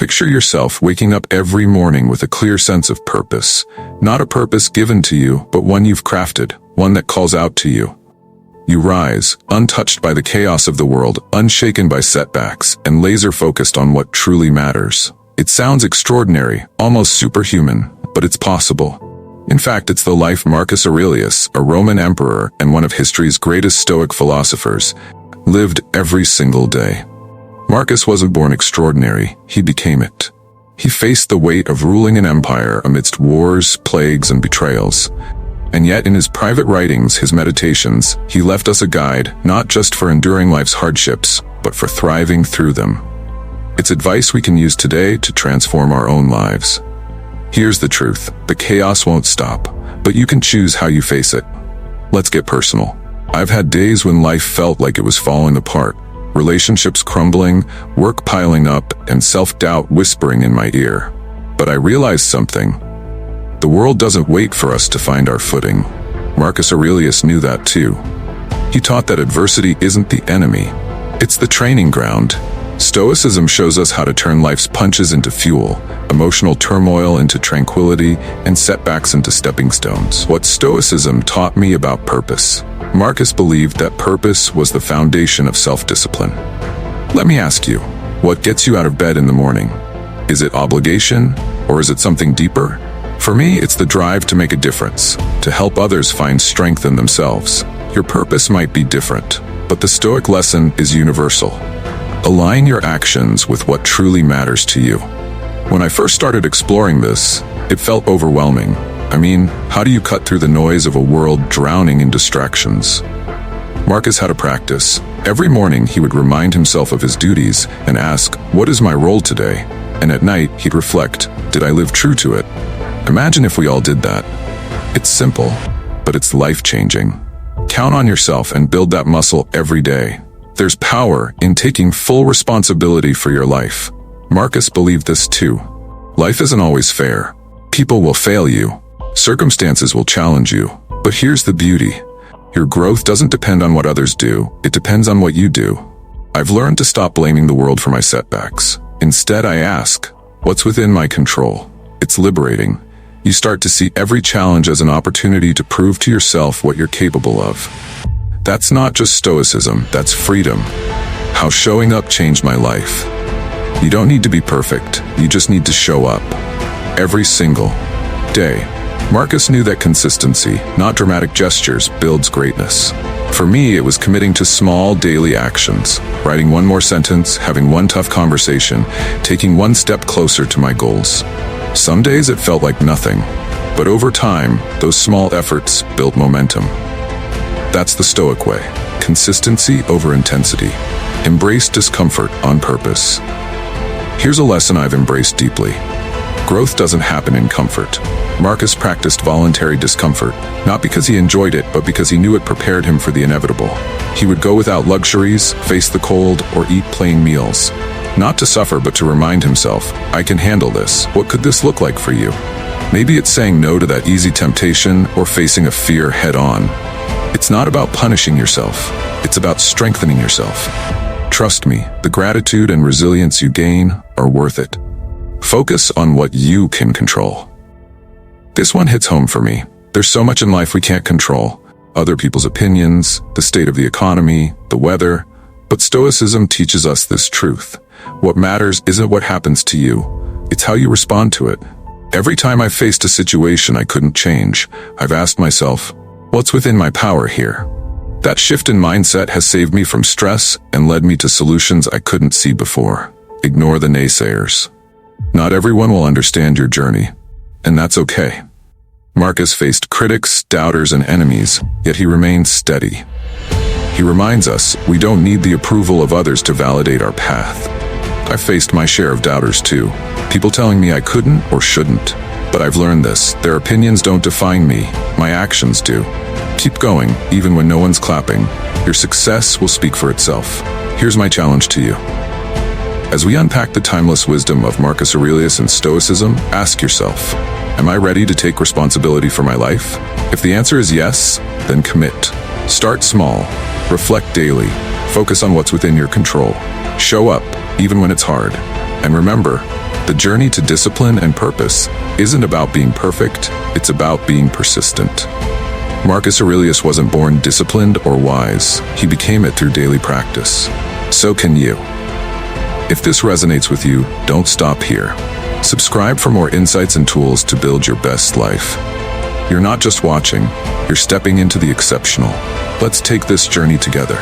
Picture yourself waking up every morning with a clear sense of purpose. Not a purpose given to you, but one you've crafted, one that calls out to you. You rise, untouched by the chaos of the world, unshaken by setbacks, and laser-focused on what truly matters. It sounds extraordinary, almost superhuman, but it's possible. In fact, it's the life Marcus Aurelius, a Roman emperor and one of history's greatest Stoic philosophers, lived every single day. Marcus wasn't born extraordinary, he became it. He faced the weight of ruling an empire amidst wars, plagues, and betrayals. And yet in his private writings, his meditations, he left us a guide not just for enduring life's hardships, but for thriving through them. It's advice we can use today to transform our own lives. Here's the truth, the chaos won't stop, but you can choose how you face it. Let's get personal. I've had days when life felt like it was falling apart, relationships crumbling, work piling up, and self-doubt whispering in my ear. But I realized something. The world doesn't wait for us to find our footing. Marcus Aurelius knew that too. He taught that adversity isn't the enemy, it's the training ground. Stoicism shows us how to turn life's punches into fuel, emotional turmoil into tranquility, and setbacks into stepping stones. What Stoicism taught me about purpose. Marcus believed that purpose was the foundation of self-discipline. Let me ask you, what gets you out of bed in the morning? Is it obligation, or is it something deeper? For me, it's the drive to make a difference, to help others find strength in themselves. Your purpose might be different, but the Stoic lesson is universal. Align your actions with what truly matters to you. When I first started exploring this, it felt overwhelming. I mean, how do you cut through the noise of a world drowning in distractions? Marcus had a practice. Every morning he would remind himself of his duties and ask, what is my role today? And at night he'd reflect, did I live true to it? Imagine if we all did that. It's simple, but it's life-changing. Count on yourself and build that muscle every day. There's power in taking full responsibility for your life. Marcus believed this too. Life isn't always fair. People will fail you. Circumstances will challenge you. But here's the beauty. Your growth doesn't depend on what others do. It depends on what you do. I've learned to stop blaming the world for my setbacks. Instead, I ask, what's within my control? It's liberating. You start to see every challenge as an opportunity to prove to yourself what you're capable of. That's not just stoicism, that's freedom. How showing up changed my life. You don't need to be perfect, you just need to show up. Every single day. Marcus knew that consistency, not dramatic gestures, builds greatness. For me, it was committing to small daily actions, writing one more sentence, having one tough conversation, taking one step closer to my goals. Some days it felt like nothing, but over time, those small efforts built momentum. That's the Stoic way. Consistency over intensity. Embrace discomfort on purpose. Here's a lesson I've embraced deeply. Growth doesn't happen in comfort. Marcus practiced voluntary discomfort, not because he enjoyed it, but because he knew it prepared him for the inevitable. He would go without luxuries, face the cold, or eat plain meals. Not to suffer, but to remind himself, I can handle this. What could this look like for you? Maybe it's saying no to that easy temptation or facing a fear head-on. It's not about punishing yourself. It's about strengthening yourself. Trust me, the gratitude and resilience you gain are worth it. Focus on what you can control. This one hits home for me. There's so much in life we can't control. Other people's opinions, the state of the economy, the weather. But Stoicism teaches us this truth. What matters isn't what happens to you. It's how you respond to it. Every time I faced a situation I couldn't change, I've asked myself, what's within my power here? That shift in mindset has saved me from stress and led me to solutions I couldn't see before. Ignore the naysayers. Not everyone will understand your journey, and that's okay. Marcus faced critics, doubters, and enemies, yet he remained steady. He reminds us we don't need the approval of others to validate our path. I faced my share of doubters too, people telling me I couldn't or shouldn't. But I've learned this, their opinions don't define me, my actions do. Keep going, even when no one's clapping. Your success will speak for itself. Here's my challenge to you. As we unpack the timeless wisdom of Marcus Aurelius and Stoicism, ask yourself, am I ready to take responsibility for my life? If the answer is yes, then commit. Start small, reflect daily, focus on what's within your control. Show up, even when it's hard. And remember, The journey to discipline and purpose isn't about being perfect, it's about being persistent. Marcus Aurelius wasn't born disciplined or wise, he became it through daily practice. So can you. If this resonates with you, don't stop here. Subscribe for more insights and tools to build your best life. You're not just watching, you're stepping into the exceptional. Let's take this journey together.